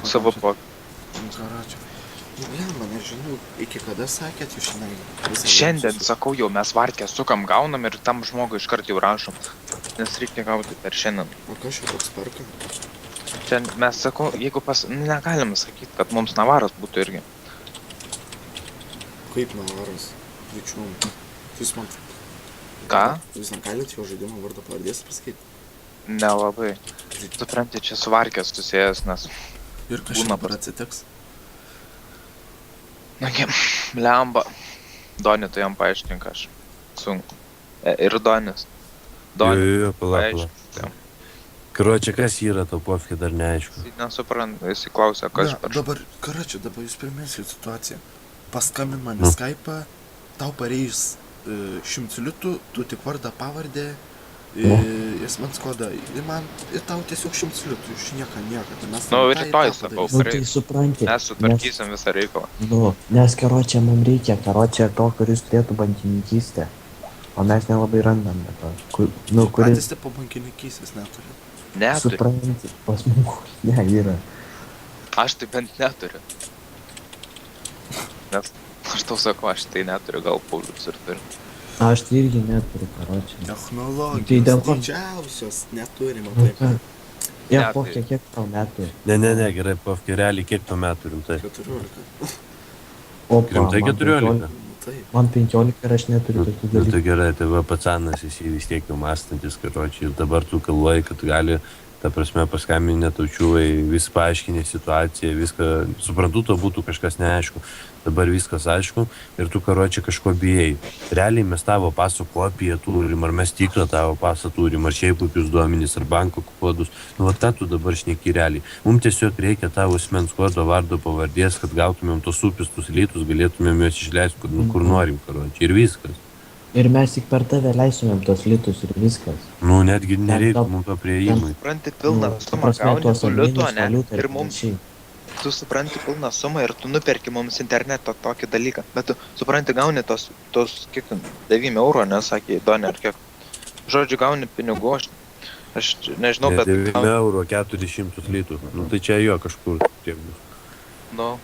Savo po. Karačio. Blemba, nežinau, iki kada sakėt jūs žinai? Šiandien, sakau, jau mes varkę sukam, gaunam ir tam žmogui iškart jau rašom. Nes reikia gauti per šiandien. O kas čia toks perka? Čia mes, sakau, jeigu negalim sakyti, kad mums navaras būtų irgi. Kaip navaras? Vyčium. Jūs man... Ką? Jūs negalit jo žaidimo vardą pavardės pasakyti? Nelabai. Supranti, čia su varkės susijęs, nes... Ir kas čia dabar atsitiks? Nagi, blemba. Donį tu jam paaiškink, aš sunku. Ir Donis. Jo, pala. Paaiškink. Karočią, kas yra tau pofkė, dar neaišku. Jis nesupranta, jis įklausė, kas per... Dabar, karočią, dabar jūs priminsit situaciją. Paskambin man į Skype'ą, tau pareis 100 litų, tu tik vardą pavardę, asmens kodą, ir tau tiesiog 100 litų, iš nieko. Nu, rytoj sakau, Nu tai supranti. mes sutvarkysim visą reikalą. Nu, nes karočią mums reikia, karočią to, kuris turėtų bankininkystę. O mes nelabai randame to. Nu, kuris... Patys tipo bankininkystės neturi. Neturi. Supranti, pas mus. Ne, yra. Aš tai bent neturiu. Nes aš tau sakau, aš tai neturiu, gal Paulius ir turi. Aš tai irgi neturiu, karočią. Technologijos didžiausios neturi, Nu matai. ką? Ja, Ne, pofkė, kiek tau metų? Ne, gerai, pofkė, realiai kiek tau metų rimtai? 14. Opa, Rimtai man 14? Taip. Man 15 ir aš neturiu tokių Nu dalykų. tai gerai, tai va pacanas esi vis tiek jau mąstantis, karočiai, ir dabar tu kalvoji, kad gali, ta prasme, paskambinę taučiuvai, vis paaiškinė situaciją, viską, suprantu, to būtų kažkas neaišku, dabar viskas aišku ir tu, karočiai, kažko bijai. Realiai mes tavo paso kopiją turim, ar mes tikrą tavo pasą turim, ar šiaip kokius duomenys, ar banko kodus, nu va tą tu dabar šneki realiai. Mums tiesiog reikia tavo asmens kodo, vardo, pavardės, kad gautumėm tos supistus lytus, galėtumėm juos išleisti, kur norim, karočiai, ir viskas. Ir mes tik per tave leisumėm tos litus ir viskas. Nu, netgi nereikia mums to prieimui. Supranti pilną Nu, sumą, gauni tų litų, ne? valiutą Ir mums, panašiai. tu supranti pilną sumą ir tu nuperki mums interneto tokį dalyką. Bet tu supranti, gauni tos kiek ten, 9 eurų, nesakė, Donė, ar kiek. Žodžiu, gauni pinigų, aš nežinau, bet... 9 eurų 400 litų. Nu tai čia jo kažkur tiek bus. Nu,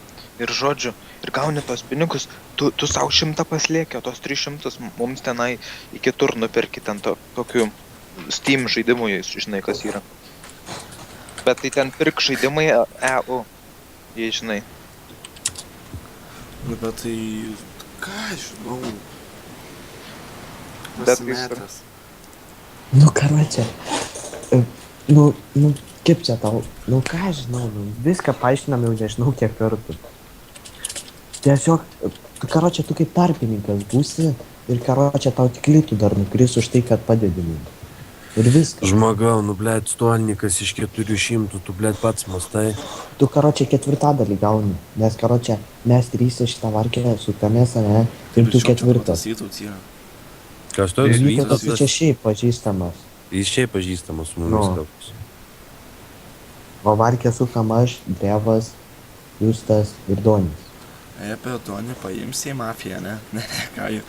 ir žodžiu, ir gauni tos pinigus, tu savo 100 paslieki, o tos 300 mums tenai į kitur nuperki ten tokių Steam žaidimų, žinai, kas yra. Bet tai ten pirk žaidimai EU, jei žinai. Nu, bet tai... Ką žinau? Bet Pasimetęs. Nu, karočią. Nu, kaip čia tau? Nu, ką žinau, viską paaiškinam jau nežinau kiek kartų. Tiesiog, karočią, tu kaip tarpininkas būsi ir karočią tau tik litų dar nukris už tai, kad padedi mums. Ir viskas. Žmogau, nu blėt, stolnikas iš 400, tu blėt pats mastai. Tu karočią ketvirtadalį gauni, nes karočią mes 3 šitą varkę sukamės, ne? Ir tu ketvirtas. Kas toks Ir vytas? tu čia šiaip pažįstamas. Jis šiaip pažįstamas su mumis Nu. toks. O varkę sukam aš, Drevas, Justas ir Donis. Apie Donį paims į mafiją, ne? Ne, ką jau.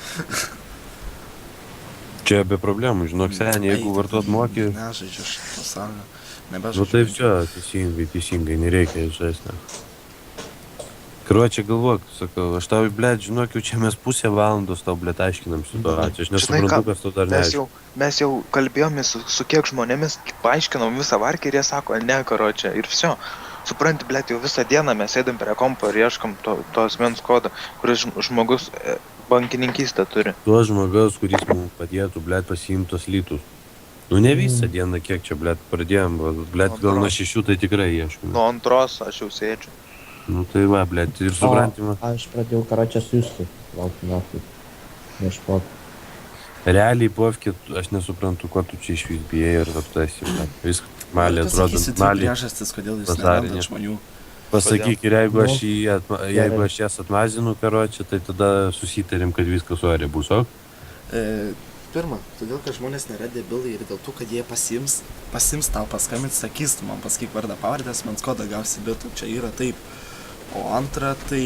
Čia be problemų, žinok, seniai, jeigu vartot moki... Nežaidžiu aš pasaulio. Nu Nebežaidžiu. taip čia, teisingai, nereikia žaisti. Karočią galvok, sakau, aš tau, blėt, žinok, jau čia mes pusę valandos tau, blėt, aiškinam situaciją. Aš nesuprantu, kas to dar neaišku. Mes jau kalbėjomės su kiek žmonėmis, paaiškinom visą varkę ir jie sako, ne, karočią, ir viso. Supranti, blėt, jau visą dieną mes sėdam prie kompo ir ieškam to asmens kodo, kuris žmogus bankininkystę turi. Tuo žmogaus, kuris mums padėtų, blėt, pasiimti tos lytus. Nu ne visą dieną, kiek čia, blėt, pradėjom, blėt, gal nuo 6 tai tikrai ieškome. Nuo 2 aš jau sėdžiu. Nu tai va, blėt, ir suprantima. Aš pradėjau karočią su Justu. Laukti metų. Ieškoti. Realiai, pofkė, aš nesuprantu, ko tu čia iš vis bijai ir aptasi. Viską malį atrodo, malį. Priežastis, kodėl jūs Bazarinė. nerandat žmonių. Pasakyk, ir jeigu aš jas atmazinu, karočią, tai tada susitarim, kad viskas orė bus, o? Pirma, todėl, kad žmonės nėra debilai ir dėl to, kad jie pasims tau paskambint, sakys, tu man pasakyk vardą pavardės, man kodą gausi bitų, čia yra taip. O antra, tai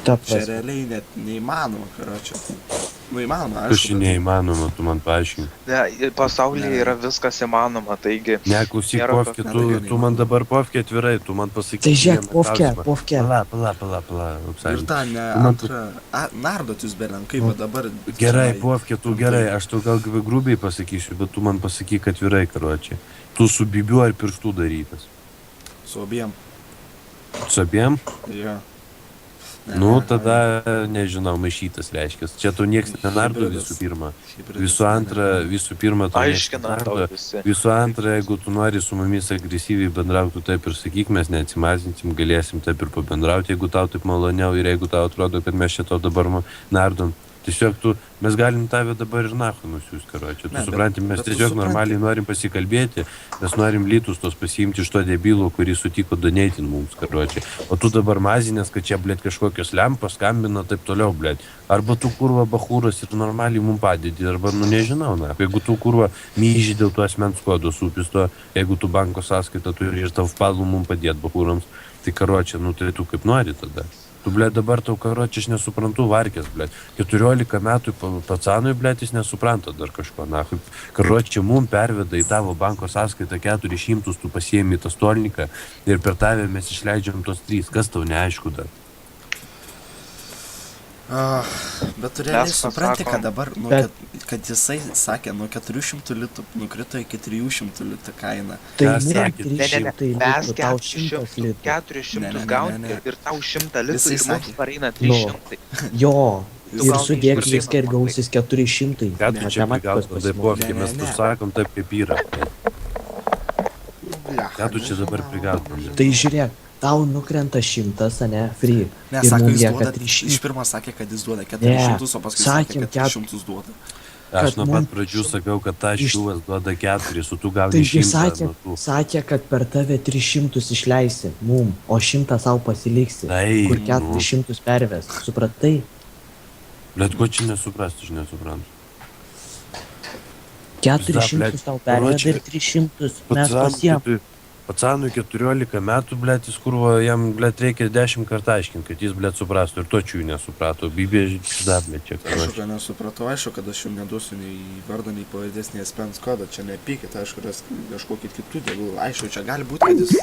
Ta čia prasme. realiai net neįmanoma, karočią. Nu įmanoma, Kas čia aišku. neįmanoma, tu man paaiškink. Ne, pasaulyje Ne. yra viskas įmanoma, taigi... Neklausyk, Nėra Pofke, tokio- tu man dabar Pofke atvirai, tu man pasakyk. Tai žiūrėk, vieną Pofke, klausimą. Pofke. Pala, Ir apsakymą. tą ne Man- antrą... Nardot jūs belenkai, Nu. bet dabar... Gerai, čionai- Pofke, tu gerai, aš tau gal grubiai pasakysiu, bet tu man pasakyk atvirai, karočią. Tu su bibiu ar pirštų darytas? Su abiem. Su abiem? Jo. Ne, Nu, ne, tada, nežinau, maišytas reiškia. Čia tu nieks nenardo Hibridas. visų pirma. Hibridas, Visų antra, ne, ne. visų pirma, tu nieks Aiškina nenardo. tau visi. Visų antra, jeigu tu nori su mumis agresyviai bendrauti, tu taip ir sakyk, mes neatsimazinsim, galėsim taip ir pabendrauti, jeigu tau taip maloniau ir jeigu tau atrodo, kad mes čia tau dabar nardom. Tiesiog mes galim tave dabar ir nahu nusiųsti, karočią. Tu Ne, supranti, mes bet tu tiesiog supranti. normaliai norim pasikalbėti, mes norim lytus tos pasiimti iš to debilo, kurį sutiko donėtin mums, karočią. O tu dabar mazinės, kad čia, blėt, kažkokios lempos skambina, taip toliau, blėt. Arba tu kurva bahūras ir normaliai mums padedi, arba, nu nežinau, na. Jeigu tu kurva myži dėl to asmens kodo supisto, jeigu tu banko sąskaitą turi ir tau vpadų mums padėti bahūrams, tai karočią, nu tai tu kaip nori tada. Tu, blėt, dabar tau, karočią, aš nesuprantu varkės, blėt. 14 metų pacanui, blėt, jis nesupranta dar kažko, na. Karočią, mum perveda į tavo banko sąskaitą 400, tu pasiemi tą stolniką ir per tave mes išleidžiam tos 3. Kas tau neaišku dar? Bet tu realiai Mes supranti, pasakom- kad dabar, nu, Bet- kad jisai sakė, nuo 400 litų nukrito iki 300 litų kaina. Tai Mes ne, sakėt- 300 Mes litų, tau 100 litų. 400 Ne, ne, ne, gauni ne. ir tau 100 litų Jisai ir mums sakė- pareina 300. Jo, Tu ir gauni sudėk iš viską ir Berlyno, gausis 400. Ką tu čia Matematikos prigaut, tai pasimokė. Pofke, Ne, mes ne, tu ne. sakom taip, kaip yra. Ką tu čia dabar prigaut? Tai žiūrėk, tau nukrenta 100, ane, free. Ne, Ir sako, mum jis lieka duoda, 300. iš pirmo sakė, kad jis duoda 400, o paskui sakė, sakėm, kad 300 duoda. Aš kad nuo mum- pat pradžių sakiau, kad ta Iš- šiuvas duoda 4, su tu gauni Taigi 100. sakė, kad per tave 300 išleisi mum, o 100 savo pasiliksi. Tai, Kur nu. 400 perves. Supratai? Bet ko čia nesuprasti, aš nesuprantu. 400 blet, tau perveda karoči, ir 300 mes pasiem. Pacanui 14 metų, blėt, jis kurvo, jam, blėt, reikia 10 kartą aiškinti, kad jis, blėt, suprastų ir točių nesuprato. Bibė, dar, blėt, čia Aš karoči. ką nesupratau, aišku, kad aš jums neduosiu nei vardą, nei pavardės, nei asmens kodą, čia nepykit, aišku, kažkokį kitų dėlų. Aišku, čia gali būti, kad jis